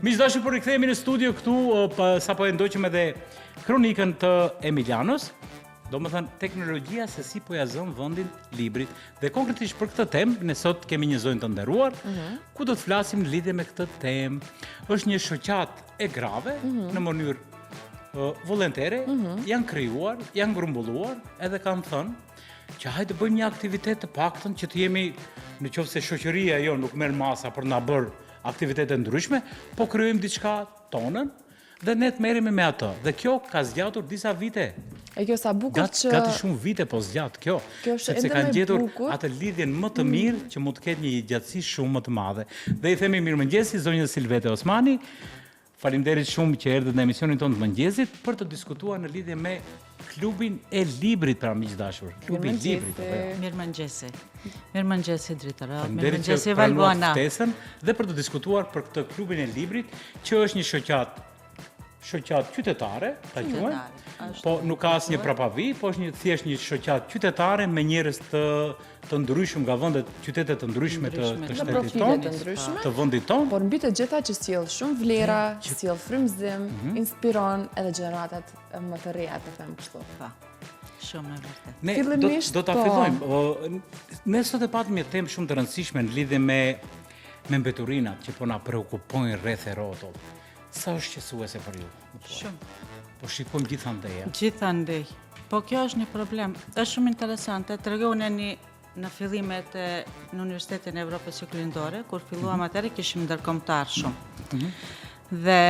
Miqdashur, po rikthehemi në studio këtu, sapo e ndoqëm edhe kronikën të Emilianos. Domethënë teknologjia se si po ja zon vendin librit. Dhe konkretisht për këtë temë, ne sot kemi një zonjë të nderuar, ku do të flasim në lidhje me këtë temë. Është një shoqat e grave në mënyrë volontere, janë krijuar, janë grumbulluar, edhe kanë thënë që hajde të bëjmë një aktivitet të paktën që të jemi, nëse shoqëria jo nuk merr masa për na bërë aktivitete ndryshme, po krijojmë diçka tonën dhe ne të merremi me atë. Dhe kjo ka zgjatur disa vite. E kjo sa bukur që... Gati shumë vite po zgjat kjo. Sepse kanë gjetur atë lidhjen më të mirë që mund të ketë një gjatësi shumë më të madhe. Dhe i themi mirëmëngjesi zonjës Silvete Osmani. Faleminderit shumë që erdhët në emisionin tonë të mëngjesit për të diskutuar në lidhje me klubin e librit, pra miqdashur. Klubi i librit. Mirëmëngjesi. Mirëmëngjesi drejtori. Mirëmëngjesi Valbuana. Dhe për të diskutuar për këtë klubin e librit, që është një shoqat qytetare, ta quajmë. Po nuk ka asnjë prapavi, po është thjesht një shoqat qytetare me njerëz të ndryshëm nga vende qytete të ndryshme të shtetit tonë, të vendit tonë. Por mbi të gjitha që sjell shumë vlera, sjell frymëzim, inspiron edhe gjeneratat më të reja, të them kështu. Shumë e vërtetë. Ne do ta fillojmë. Ne sot e patëm një temë shumë të rëndësishme në lidhje me mbeturinat që po na preokupojnë rreth e rrotull. Sa është qetësuese për ju? Shumë. Po shikojmë gjithandej. Gjithandej. Po kjo është një problem. Është shumë interesante. Tregoni në fillimet në Universitetin e Evropës së Juglindore, kur filluam atëherë kishim ndërkombëtar shumë. Dhe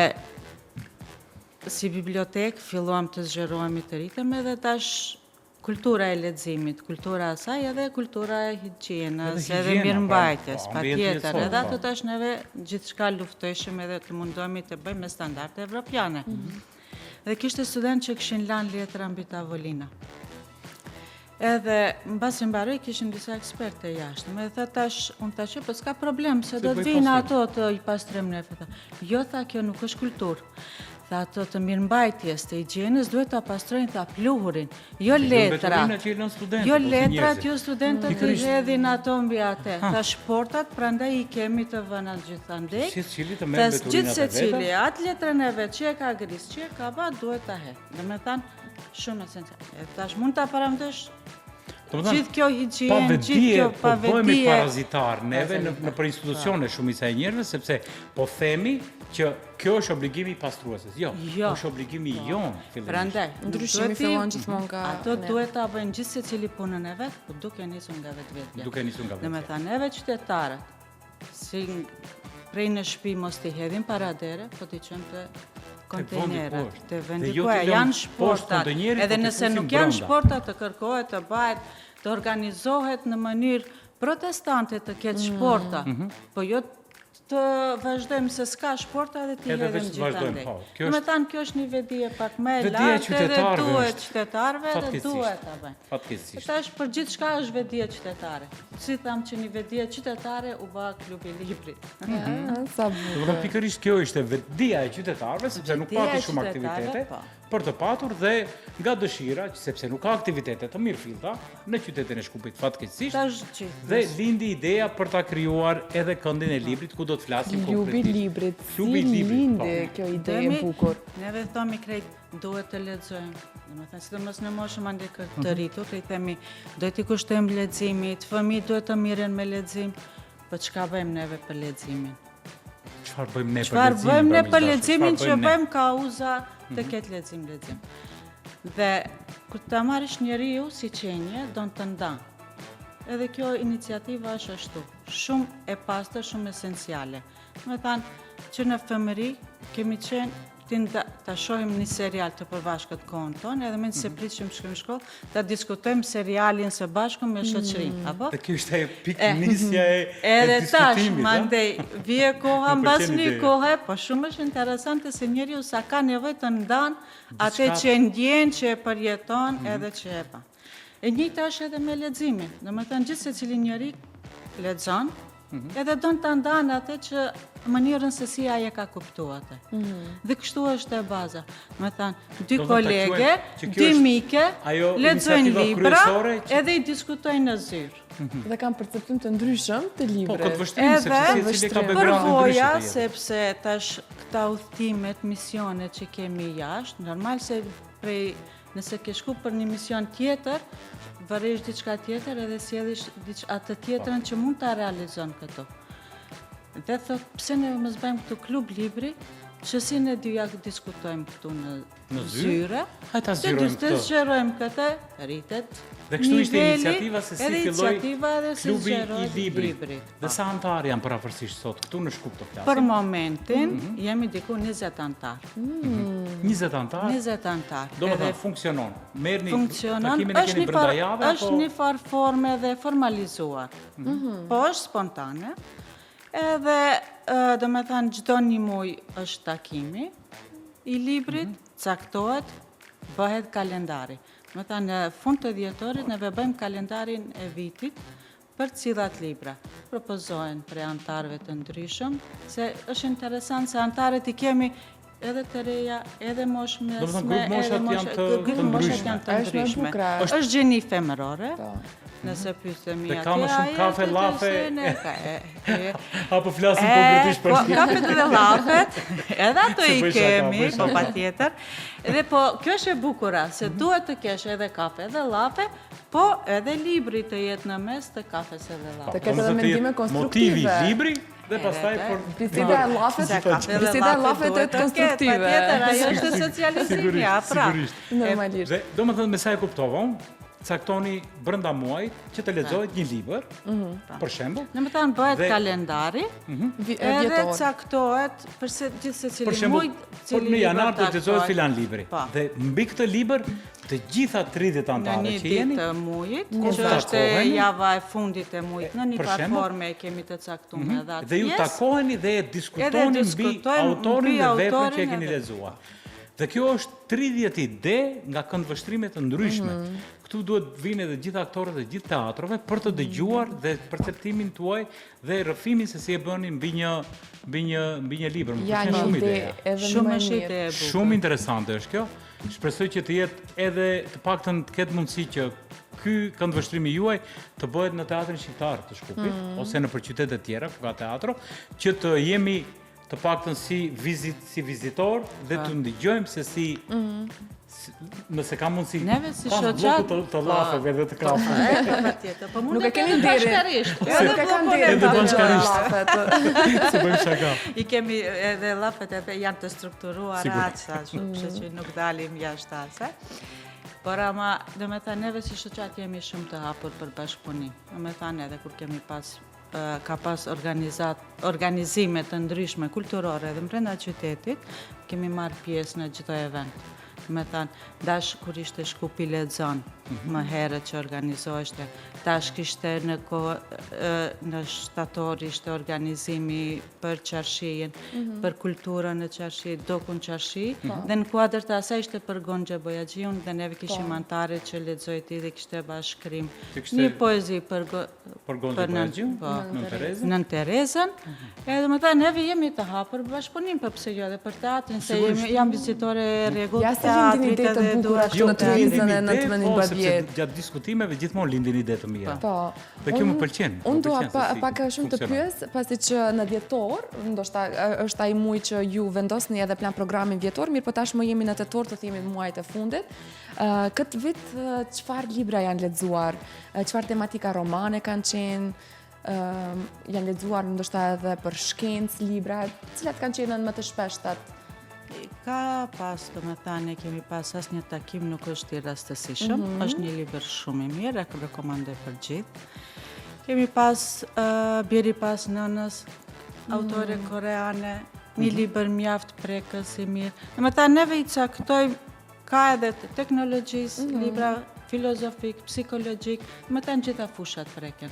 si bibliotek filluam të zgjerohemi të rritemi dhe tash kultura e leximit, kultura e saj edhe kultura e higjienës, edhe mirëmbajtjes, patjetër. Edhe ato tash neve gjithçka luftojshim edhe të mundohemi të bëjmë me standarde evropiane. Dhe kishte student që kishin lanë letra mbi tavolina. Edhe mbasi mbaroi kishin disa ekspertë jashtë. Më tha tash, unë tash po s'ka problem se do të vinë ato të i pastrojmë ne. Jo, tha, kjo nuk është kulturë. Tha, ato të mirëmbajtjes, të higjienës duhet ta pastrojnë ta pluhurin, jo letra. Jo letrat, jo studentët i hedhin ato mbi atë. Tha, shportat prandaj i kemi të vëna gjithandej. Tha, gjithë secili, atë letrën e vet që e ka gris, që e ka bë, duhet ta hedh. Domethënë, shumë esenciale. Tash mund ta paramendësh gjithë kjo higjienë, gjithë kjo pavetdije. Po bëhemi parazitar neve në për institucione shumica e njerëzve, sepse po themi që kjo është obligimi i pastruesës. Jo, është obligimi jonë fillimisht. Prandaj, ndryshimi fillon gjithmonë nga ato duhet ta bëjnë gjithë secili punën e vet, por duke nisur nga vetvetja. Domethënë, neve qytetarët, si prej në shtëpi mos t'i hedhin paradere, po t'i çojmë të kontejnerat, të vendi ku janë shportat. Edhe nëse nuk janë shportat, të kërkohet të bëhet, të organizohet në mënyrë protestante të ketë shporta, po jo të vazhdojmë se s'ka shporta dhe t'i hedhim gjithandej. Me tanë, kjo është një vedije pak me lartë edhe duhet qytetarëve dhe duhet ta bëjnë. Fatkeqësisht. Tash për gjithçka është vedije qytetare. Si tham që një vedije qytetare u bë klubi i librit. Sa bukur. Pikërisht kjo ishte vedija e qytetarëve, sepse nuk pati shumë aktivitete për të patur dhe nga dëshira, sepse nuk ka aktivitete të mirëfillta në qytetin e Shkupit fatkeqësisht, dhe lindi ideja për ta krijuar edhe këndin e librit ku do të flasim konkretisht. Klubi i librit. Si lindi kjo ide e bukur. Neve thomi krejt duhet të lexojmë. Domethënë, sidomos në moshën mandej të rritur, i themi duhet i kushtojmë leximit, fëmijët duhet të mirën me lexim, po çka bëjmë neve për leximin? Çfarë bëjmë ne për leximin që bëjmë kauza të ketë lexim. Dhe kur ta marrësh njeriu si qenie, don të ndanë. Edhe kjo iniciativa është ashtu, shumë e pastër, shumë esenciale. Me thanë që në fëmëri kemi qenë ta shohim një serial të përbashkët kohën tonë, edhe me nëse pritë që më shkojmë shkollë, ta diskutojmë serialin së bashku me shoqërinë, apo? Dhe kjo është pikë nisja e diskutimit, edhe tash, mandej, vije koha mbas një kohë, po shumë është interesante se njeriu sa ka nevojë të ndanë atë që ndjen, që e përjeton, edhe që e pa. E njëjta është edhe me leximin. Domethënë gjithë secili njeri lexon, edhe do të ndanë atë që mënyrën se si aje ka kuptu atë. Dhe kështu është e baza. Me thanë, dy kolege, dy mike, lexojnë libra, edhe i diskutojnë në zyrë. Dhe kam perceptim të ndryshëm të librit. Po, këtë vështrim, sepse si ka background përvoja, ndryshëm. sepse tash këta udhëtimet, misionet që kemi jashtë, normal se nëse ke shku për një mision tjetër, vëresh diçka tjetër edhe sjellish atë tjetrën që mund ta realizon këtu. Dhe thot, pse ne mos bëjmë këtu klub libri, që si ne dyja diskutojmë këtu në zyre, Hajta zgjerojmë të zgjerojmë këtë, rritet. Dhe kështu ishte iniciativa se si filloi klubi i librit. Dhe sa antarë janë përafërsisht sot këtu në Shkup të flasim? Për momentin jemi diku 20 antarë. 20 antarë? 20 antarë. Do më thënë, funksionon. Merrni Funksionon, takimin e keni brenda jave, është një farë forme dhe formalizuar. Po është spontane. Edhe, do me thënë, çdo një muaj është takimi i librit, caktohet, bëhet kalendari. Me thënë, në fund të dhjetorit, neve bëjmë kalendarin e vitit për cilat libra. Propozohen për antarëve të ndryshëm, se është interesant se antarët i kemi edhe të reja, edhe mosh mesme, grupë moshat janë të ndryshme. Është gjeni femërore, nëse pyetemi atje. Dhe ka më shumë kafe, lafe. Apo flasim konkretisht për shkip. Kafet dhe lafet, edhe ato i kemi, po patjetër. Edhe po, kjo është e bukura, se duhet të kesh edhe kafe dhe lafe, po edhe libri të jetë në mes të kafes edhe lafe. Të ketë edhe mendime konstruktive. Motivi libri dhe pastaj Biseda e lafet të jetë konstruktive. Patjetër, ajo është socializimi, pra. Normalisht. Dhe do më thënë me sa e kuptova, caktoni brenda muajit që të lexohet një libër, për shembull. Në më thënë bëhet kalendari, edhe caktohet përse gjithse cili muaj, por në janar do të lexohet filan libri. Dhe mbi këtë libër të gjitha 30 antarë që jeni, në një ditë të mujit, që është java e fundit e mujit, në një platforme e kemi të caktuar edhe atë pjesë. Dhe ju takoheni dhe diskutoni mbi autorin dhe veprën që e keni lexuar. Dhe kjo është 30 ide nga këndvështrime të ndryshme. Këtu duhet vinë edhe gjithë aktorët dhe gjithë teatrove për të dëgjuar dhe perceptimin tuaj dhe rrëfimin se si e bëni mbi një libër. Ja, një ide edhe më mirë. Shumë interesante është kjo. Shpresoj që të jetë edhe të paktën të ketë mundësi që ky këndvështrimi juaj të bëhet në teatrin shqiptar të Shkupit ose në qytete tjera ku ka teatro, që të jemi të paktën si vizitor dhe të ndigjojmë se si nëse ka mundësi pas bloku të lafeve dhe të kafeve. Nuk e kemi bashkarisht. Edhe bashkarisht. Se bëjmë shaka. I kemi edhe lafet edhe janë të strukturuara, kështu që nuk dalim jashtë asaj. Por ama, do me thënë, neve si shoqat jemi shumë të hapur për bashkëpunim. Do me thënë edhe kur kemi ka pas organizime të ndryshme kulturore dhe brenda qytetit, kemi marrë pjesë në çdo event. Me thënë, dash kur ishte Shkupi lexon, më herët që organizoheshte, tash kishte në shtator ishte organizimi për qarshien, për kulturën në qarshi, dokun qarshi, dhe në kuadër të asaj ishte për Gonxhe Bojaxhiun dhe neve kishim antare që lexojti dhe kishte bashkërim një poezi për Gonxhe Bojaxhiun, Nën Terezën, edhe më thënë, neve jemi të hapur bashkëpunim, pse jo edhe për teatrin, se jam vizitore rregullt lindin ide të bukura në të rizën e në të mënin babjet. Gjatë diskutimeve gjithmonë lindin ide të mira. Dhe kjo më pëlqen. Unë dua pak shumë të pyes, pasi që në dhjetor, ndoshta është ai muaj që ju vendosni edhe plan programin vjetor, mirë po tashmë jemi në tetor, të themi muajit e fundit. Këtë vit çfarë libra janë lexuar? Çfarë tematika romane kanë qenë? Janë lexuar ndoshta edhe për shkencë libra, cilat kanë qenë më të shpeshtat? Ka pas, do me thane, kemi pas as një takim nuk është i rastësishëm, është një libër shumë i mirë, e rekomandoj për gjithë. Kemi pas Bjeri pas nënës, autore koreane, një libër mjaft prekës i mirë. Do me thane, neve i caktojmë, ka edhe të teknologjisë, libra filozofik, psikologjik, do me thane gjitha fushat preken.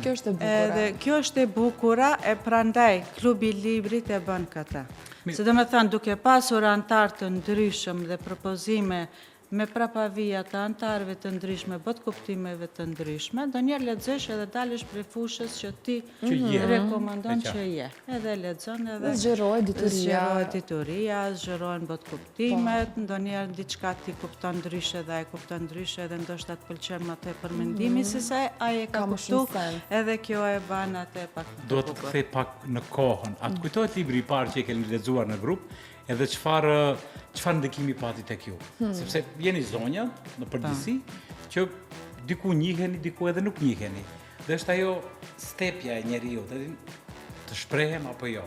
Kjo është e bukura. Kjo është e bukura, e prandaj klubi i librit e bën këtë. Se do me thënë, duke pasur antarë të ndryshëm dhe propozime me prapavija të antarëve të ndryshme, bot kuptimeve të ndryshme, do njerë lexosh edhe dalësh prej fushës që ti rekomandon që je. Edhe lexon edhe zgjerohet dituria, zgjerohen bot kuptimet, ndonjëherë diçka ti kupton ndryshe dhe ai kupton ndryshe dhe ndoshta të pëlqen më tej përmendimi se sa ai e ka kuptuar, edhe kjo e ban atë pak. Do të kthej pak në kohën. A të kujtohet libri i parë që e keni lexuar në grup? Edhe çfarë ndikimi pati tek ju? Sepse jeni zonja në përgjithësi që diku njiheni, diku edhe nuk njiheni. Dhe është ajo stepja e njeriu, të shprehem apo jo.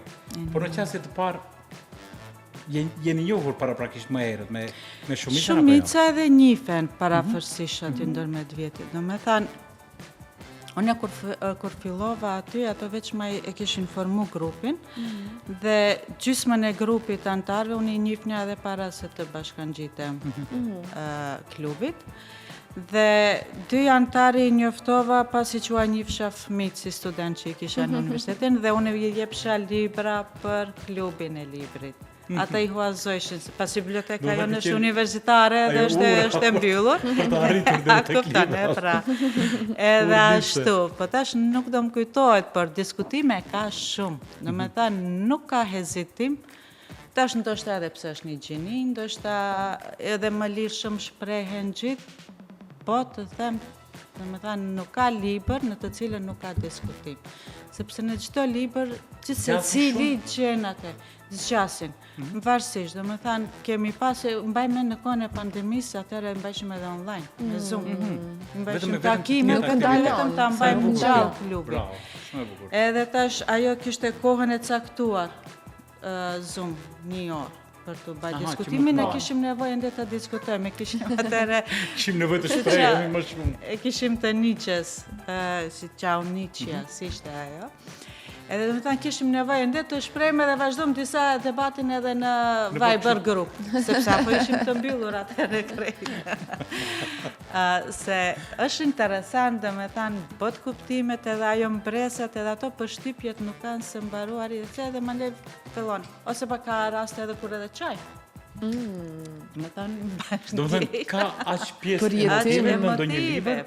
Por në qasje të parë jeni njohur paraprakisht më herët me shumicën apo jo? Shumica edhe njihen parafërsisht aty ndërmjet vjetit. Domethënë unë kur fillova aty, ato veç ma e kishin formu grupin dhe gjysmën e grupit antarëve unë i njihja edhe para se të bashkangjitem klubit. Dhe 2 antarë i njoftova pasi që a njihsha fëmijët si student që i kisha në universitetin dhe unë i jepsha libra për klubin e librit. Ata i huazojshin, pasi biblioteka jonë është universitare dhe është e mbyllur. Për të arritur dhe tek libra. Edhe ashtu, po tash nuk do më kujtohet, por diskutime ka shumë. Domethënë nuk ka hezitim. Tash ndoshta edhe pse është një gjini, ndoshta edhe më lirshëm shprehen gjithë, po të them, domethënë nuk ka libër në të cilën nuk ka diskutim. Sepse në çdo libër, secili gjen atë, zgjasin. Varësisht, domethënë kemi pasë, mbajmë në kohën e pandemisë, atëherë mbajshim edhe online, me Zoom. Mbajshim takime, vetëm ta mbajmë gjallë klubin. Edhe tash ajo kishte kohën e caktuar Zoom, 1 orë. Për të bërë diskutimin, e kishim nevojë ende të diskutojmë, kishim nevojë të shprehemi më shumë. E kishim të Nietzsches, si Ciao Nietzsche, si ishte ajo. Edhe domethënë kishim nevojë ende të shprehemi dhe vazhdojmë disa debatin edhe në Viber grup, sepse apo ishim të mbyllur atëherë krejt. Se është interesant, domethënë bot kuptimet edhe ajo mbresat edhe ato përshtypjet nuk kanë së mbaruar edhe mandej fillon. Ose pa ka raste edhe kur edhe çaj. Domethënë ka aq pjesë emotive në ndonjë libër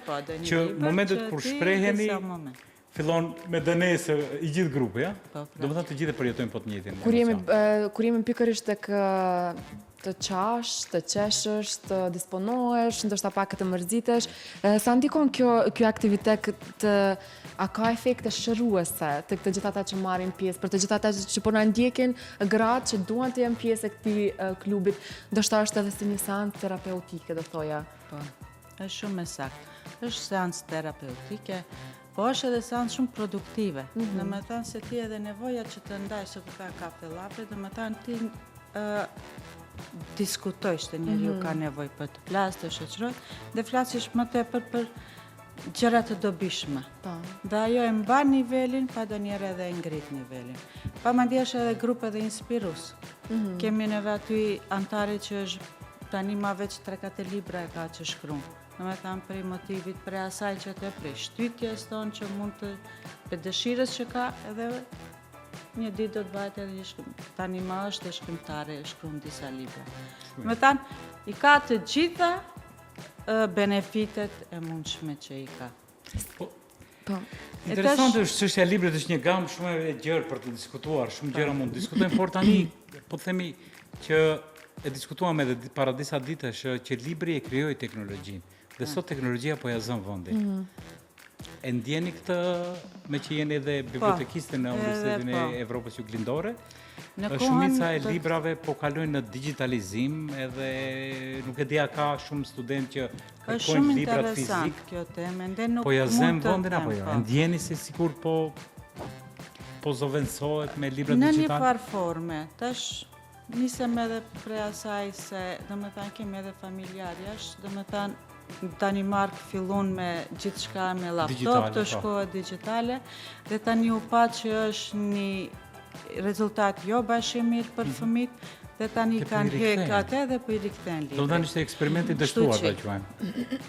që momentet kur shpreheni fillon me dënesë i gjithë grupi, ja? Domethënë të gjithë përjetojnë po të njëjtin. Kur jemi pikërisht tek të qash, të qeshësh, të disponohesh, ndoshta pak të mërzitesh, sa ndikon kjo aktivitet a ka efekte shëruese të këtë gjithë ata që marrin pjesë, për të gjithë ata që po na ndjekin, gratë që duan të jenë pjesë e këtij klubit, ndoshta është edhe si një seancë terapeutike, do thoja. Po, është shumë e saktë. Është seancë terapeutike, po është edhe seancë shumë produktive. Domethënë se ti edhe nevoja që të ndajsh se ka kafe llape, domethënë ti diskutojsh të njeriu ka nevojë për të flasë, të shoqërohet dhe flasish më tepër për gjëra të dobishme. Dhe ajo e mban nivelin, pa donjëherë edhe e ngrit nivelin. Pamandje është edhe grup edhe inspirues. Kemi neve aty antare që është tani ma veç 3-4 libra e ka që shkruan. Domethënë prej motivit, prej asaj që të prej shtytjes tonë që mund të për dëshirës që ka edhe një ditë do të bëhet edhe tani ma është e shkrimtare, e shkruan disa libra. Domethënë i ka të gjitha benefitet e mundshme që i ka. Interesante është çështja e librit, është një gamë shumë e gjerë për të diskutuar, shumë gjëra mund të diskutojmë, por tani po të themi që e diskutuam edhe para disa ditësh që libri e krijoi teknologjinë. Dhe sot teknologjia po ja zën vendin. E ndjeni këtë me që jeni edhe bibliotekiste në Universitetin e Evropës Juglindore? Shumica e librave po kalojnë në digitalizim edhe nuk e dia ka shumë student që kërkojnë librat fizik. Është shumë interesant kjo temë, po ja zën vendin apo jo? E ndjeni se sikur po zoventsohet me libra digital? Në një farë forme, tash nisem edhe prej asaj se domethënë kemi edhe familjar jashtë, domethënë Danimark fillon me gjithçka me laptop, të shkohet digjitale dhe tani u pa që është një rezultat jo bashkë mirë për fëmijët dhe tani kanë hek atë dhe po i rikthejnë librin. Do të thënë ishte eksperimenti dështuar ta quajmë.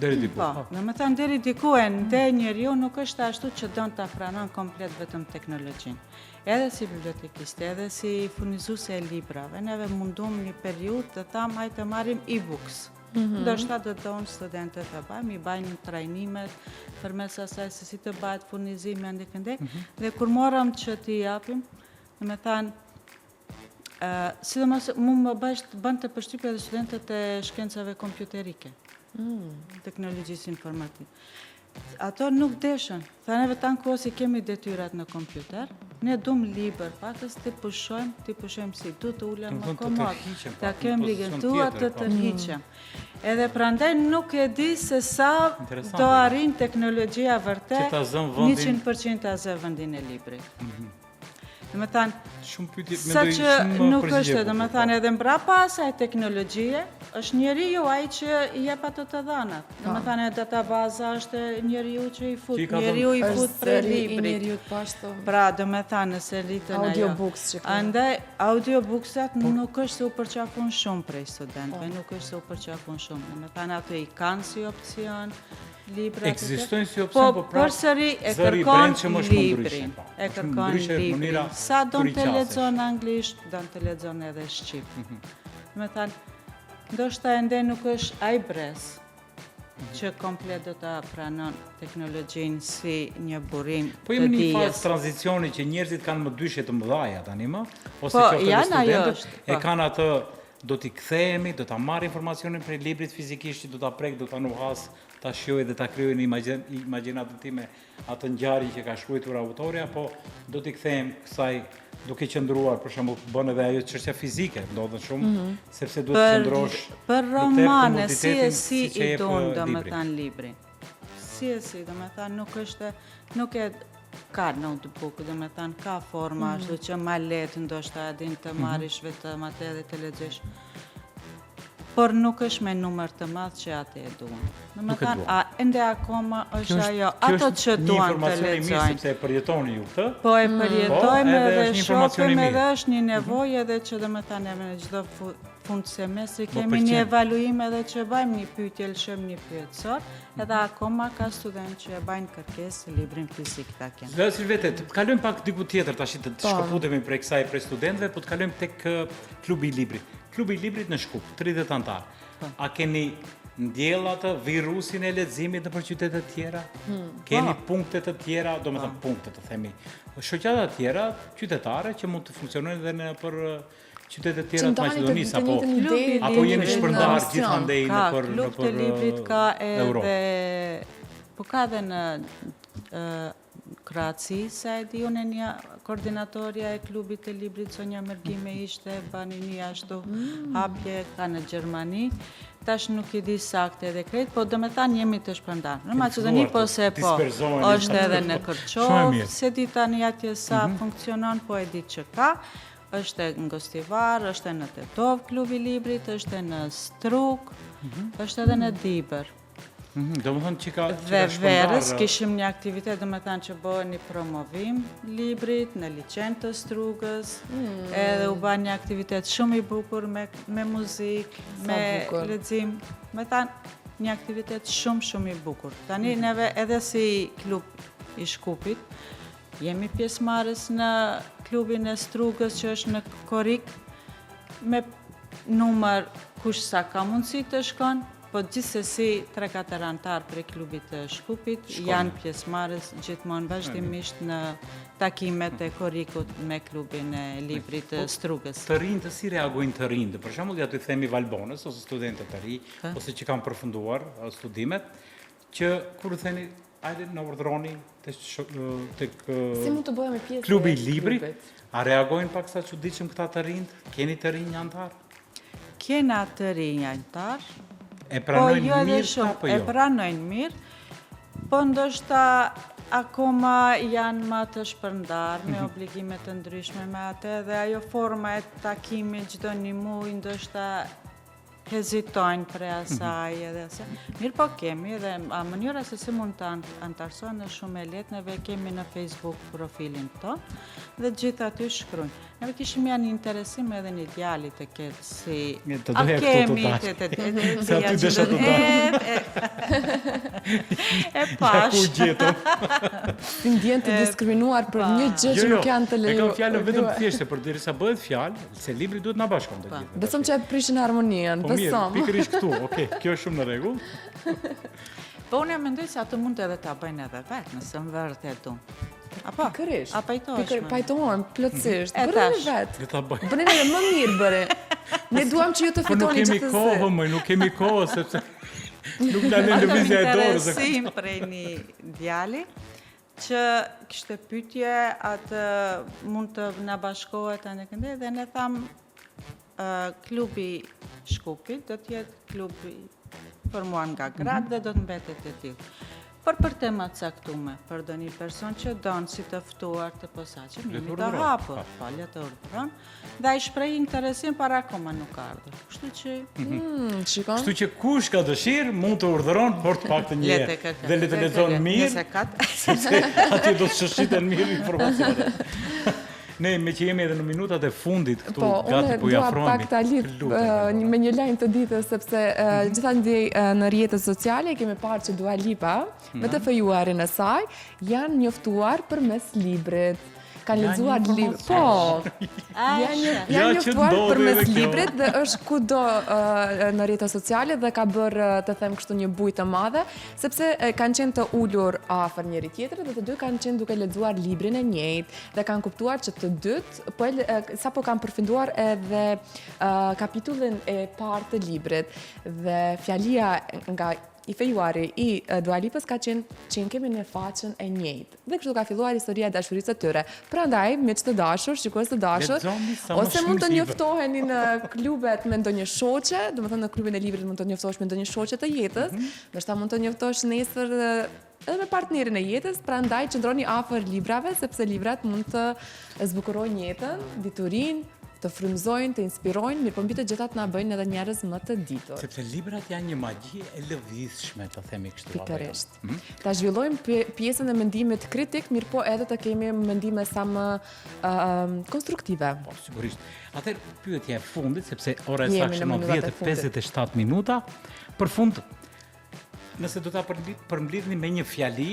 Deri diku. Po, domethënë deri diku ende njeriu nuk është ashtu që don ta pranon komplet vetëm teknologjinë. Edhe si bibliotekiste, edhe si furnizuese e librave, neve mundum një periudhë të tham hajtë të marrim e-books. ndoshta do donë studentët të bëjmë, i bajnë trajnimet përmes asaj se si të bëhet furnizimi andekëndek, dhe kur morëm që t'i japim, do me thanë, sidomos mu më bënd të përshtypje dhe studentët e shkencave kompjuterike, teknologjisë informative. Ato nuk deshen. Tha neve tanë kohë si kemi detyrat në kompjuter, ne dum liber pakës të pushojmë si du të ulem më komod, të kem ligën tua të tërhiqem. Edhe prandaj nuk e di se sa do arrin teknologjia vërtet 100% a zë vendin e librit. Dhe me thanë, sa që nuk është, dhe me thanë edhe mbrapa asaj teknologjie, është njeriu ai që i jep ato të dhanat. Dhe me thanë, databaza është njeriu që i fut, njeriu i fut për librit. Pra, dhe me thanë, nëse rritën ajo. Audiobooks që ka. Andaj, audiobookset nuk është se u përqafun shumë prej studentëve, nuk është se u përqafun shumë. Dhe me thanë, ato i kanë si opcion, ekzistojnë si opcion, po përsëri e kërkon librin. E kërkon librin. Sa do të lexon anglisht, do të lexon edhe shqip. Me thanë, ndoshta ende nuk është ai brez që komplet do ta pranon teknologjinë si një burim të dijes. Po jemi në një fazë tranzicioni që njerëzit kanë më dyshje të mëdhaja tani më, ose po, që studentët e po. kanë atë, do t'i kthehemi, do ta marr informacionin prej librit fizikisht, do ta prek, do ta nuhas, ta shjoj dhe ta kryoj në imagjinatën time atë ngjarje që ka shkruar autorja, po do t'i kthehem kësaj duke qëndruar, për shembull, bën edhe ajo çështja fizike, ndodhet shumë, sepse duhet të qëndrosh për romane, si i don, domethënë libri. Si, domethënë nuk e ka notebook, domethënë ka forma, ashtu që ma lehtë ndoshta din të marrish vetëm atë dhe të lexosh. Por nuk është me numër të madh që atë e duan. Domethënë, ende akoma është ajo, ato që duan të lexojnë. Kjo është një informacion i mirë, sepse e përjetoni ju këtë. Po e përjetojmë edhe shohim edhe është një nevojë edhe që domethënë në çdo fund semestri kemi një evaluim edhe që bëjmë një pyetje, lëshojmë një pyetësor, edhe akoma ka studentë që e bajnë kërkesë librin fizik ta kenë. Dhe Silvete, të kalojmë pak diku tjetër tash të shkëputemi prej kësaj prej studentëve, po të kalojmë tek klubi i librit. Klubi i librit në Shkup, 30 antar. A keni ndjell atë virusin e leximit nëpër qytete të tjera? Keni punkte të tjera, domethënë punkte të themi, shoqata të tjera qytetare që mund të funksionojnë edhe nëpër qytete të tjera të Maqedonisë, apo jeni shpërndar gjithandej nëpër klub të librit ka edhe po ka edhe në Kroaci, sa e di unë një koordinatorja e klubit të librit Sonja Mërgime ishte, bani një ashtu hapje, ka në Gjermani, tash nuk i di sakte edhe krejt, po do me thanë jemi të shpërndarë. Në Maqedoni po se po, është edhe në Kërqov, se di tani atje sa funksionon, po e di që ka, është në Gostivar, është në Tetov klubi librit, është në Struk, është edhe në Diber. Dhe verës kishim një aktivitet, do me thanë që bëhe një promovim librit në liçen të Strugës, edhe u ba një aktivitet shumë i bukur me muzik, me lexim, me thanë një aktivitet shumë i bukur. Tani neve edhe si klub i Shkupit, jemi pjesëmarrës në klubin e Strugës që është në Korik, me numër kush sa ka mundësi të shkon, po gjithsesi 3-4 antar prej klubit të Shkupit janë pjesëmarrës gjithmonë vazhdimisht në takimet e Korikut me klubin e librit të Strugës. Të rinjtë si reagojnë të rinjtë? Për shembull, ja të themi Valbonës ose studentët të ri, ose që kanë përfunduar studimet, që kur theni hajde na urdhroni tek si mund të bëhemi pjesë klubi i librit, a reagojnë pak sa çuditshëm këta të rinjt? Keni të rinj antar? Kena të rinj antar. E pranojnë mirë apo jo? E pranojnë mirë, po ndoshta akoma janë ma të shpërndar me obligime të ndryshme me atë dhe ajo forma e takimit çdo një muaj ndoshta hezitojnë për asaj edhe se. Mirë po kemi dhe mënyra se si mund të antarësohen është shumë e lehtë, neve kemi në Facebook profilin tonë dhe gjithë aty shkruajnë. Neve kishim janë interesim edhe një djali të ketë si a kemi se aty desha të dalë. E pash. Si ndjen të diskriminuar për një gjë që nuk janë të lejuar. E kam fjalën vetëm thjeshtë, por derisa bëhet fjalë se libri duhet na bashkon të gjithë. Besoj që e prishin harmoninë. besom. Pikërisht këtu, okej, kjo është shumë në rregull. Po unë mendoj se atë mund edhe ta bëjnë edhe vetë, nëse më vërtet unë. Apo? Pikërisht. A pajtohesh? Pajtohem, plotësisht. E Bëre tash. vetë. Le ta bëj. Bëni edhe më mirë bëre. Ne duam që ju të Po nuk fitoni kemi kohë, gjithsesi. më, nuk kemi kohë sepse nuk na lën lëvizja e dorës. Interesim prej një djali që kishte pyetje atë mund të na bashkohet anë këndë dhe ne tham klubi Shkupit do të jetë klubi formuar nga gratë dhe do të mbetet e tillë. Por për tema të caktuara, për ndonjë person që don si të ftuar të posaçëm, jemi të hapur, falja të urdhëron, dhe ai shpreh interesim para akoma nuk ka ardhur. Kështu që Shikon? Kështu që kush ka dëshirë mund të urdhëron, por të paktën një le të herë. kërkoj. Dhe le të lexon mirë, Nëse ka sepse atje do të shëshiten mirë informacionet. Ne me që jemi edhe në minutat e fundit këtu, gati po i dua afrohemi. pak ta lidh me një lajm të ditës sepse gjithandej në rrjetet sociale kemi parë që Dua Lipa me të fejuarin e saj janë njoftuar përmes librit. Kanë lexuar librin. Po. Janë njoftuar përmes librit dhe është kudo në rrjetet sociale dhe ka bërë të them kështu një bujë të madhe, sepse kanë qenë të ulur afër njëri tjetrit dhe të dy kanë qenë duke lexuar librin e njëjtë dhe kanë kuptuar që të dytë sapo kanë përfunduar edhe kapitullin e parë të librit dhe fjalia nga i fejuari i Dua Lipës ka qenë që kemi në faqen e njëjtë. Dhe kështu ka filluar historia e dashurisë së tyre. Prandaj, miq të dashur, shikues të dashur, ose mund të njoftoheni në klubet me ndonjë shoqe, domethënë në klubin e librit mund të njoftohesh me ndonjë shoqe të jetës, ndoshta mund të njoftohesh nesër edhe me partnerin e jetës, prandaj qëndroni afër librave sepse librat mund të zbukurojnë jetën, diturinë, të frymëzojnë, të inspirojnë, mirë po mbi të gjitha të na bëjnë edhe njerëz më të ditur. Sepse librat janë një magji e lëvizshme, të themi kështu. Pikërisht. Ta zhvillojmë pjesën e mendimit kritik, mirë po edhe të kemi mendime sa më konstruktive. Po, sigurisht. Atëherë pyetja e fundit, sepse ora e saktë në 10:57 minuta, për fund, nëse do ta përmbledhni me një fjali,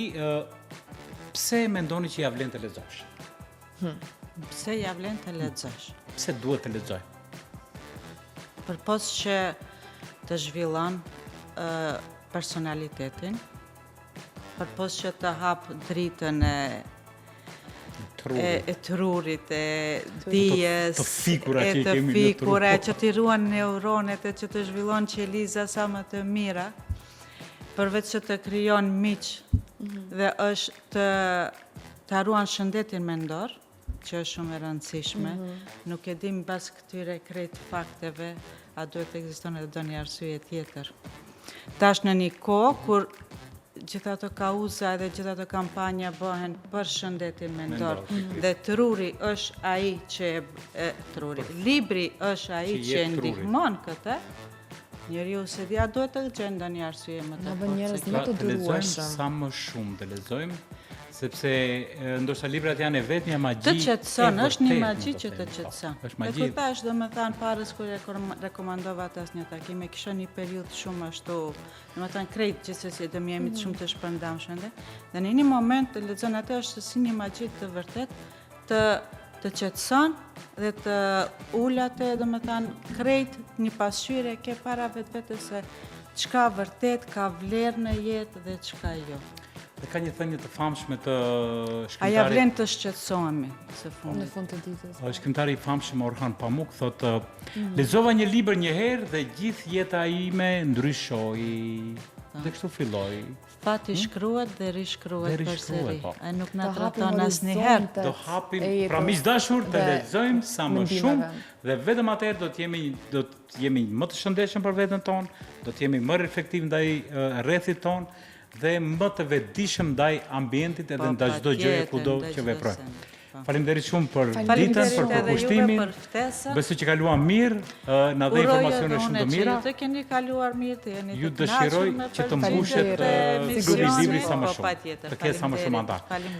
pse mendoni që ja vlen të lexosh? Pse ja vlen të lexosh? Pse duhet të lexoj? Përpos që të zhvillon personalitetin, përpos që të hap dritën e trurit, e dijes, të fikura që të kemi në tru. fikura, që të ruan neuronet e që të zhvillon qeliza sa më të mira, përveç që të krijon miq dhe është të ruan shëndetin mendor, që është shumë e rëndësishme. Nuk e dim pas këtyre krejt fakteve, a duhet të ekziston edhe do një arsye tjetër. Tash në një kohë kur gjitha të kauza dhe gjitha të kampanja bëhen për shëndetin mendor dhe truri është ai që libri është ai që e ndihmon këtë, njeriu se dia duhet të gjejë ndonjë arsye më të Na bën njerëz më të Të lexojmë durueshëm. sa më shumë të lexojmë, sepse ndoshta librat janë e vetmja magji. Të qetëson, e është një vërtetë, magji do që të themi, po. qetëson. Është Dhe magji. kur thash, domethënë parës kur rekomandova atas një takim, e kisha një periudhë shumë ashtu, domethënë krejt gjithsesi do më jemi shumë të shpërndamshëm dhe në një moment të lexon atë është si një magji të vërtet të qetëson dhe të ulate, domethënë krejt një pasqyrë ke para vetes se çka vërtet ka vlerë në jetë dhe çka jo. Dhe ka një thënie të famshme të A ja shkrimtarit. vlen të shqetësohemi së Në fundit. fund të ditës. Shkrimtari i famshëm Orhan Pamuk thotë, lexova një libër një herë dhe gjithë jeta ime ndryshoi. Dhe kështu filloi. Fati shkruhet dhe rishkruhet Dhe rishkruhet, përsëri. po. Ai nuk na Të hapim treton asnjëherë. horizontet Do hapim, e jetës pra miq dashur, të dhe lexojmë sa më mendimeve. shumë dhe vetëm atëherë do të jemi më të shëndetshëm për veten tonë, do të jemi më reflektiv ndaj rrethit tonë dhe më të vetëdijshëm ndaj ambientit edhe ndaj çdo gjëje kudo që veprojmë. Faleminderit shumë për ditën, për përkushtimin. Për ftesën. Besoj që kaluam mirë, na dhe informacione shumë të mira. Ju të keni kaluar mirë, të jeni të Ju dëshiroj që të mbushet klubi i librit sa më shumë. Të ketë sa më shumë antar.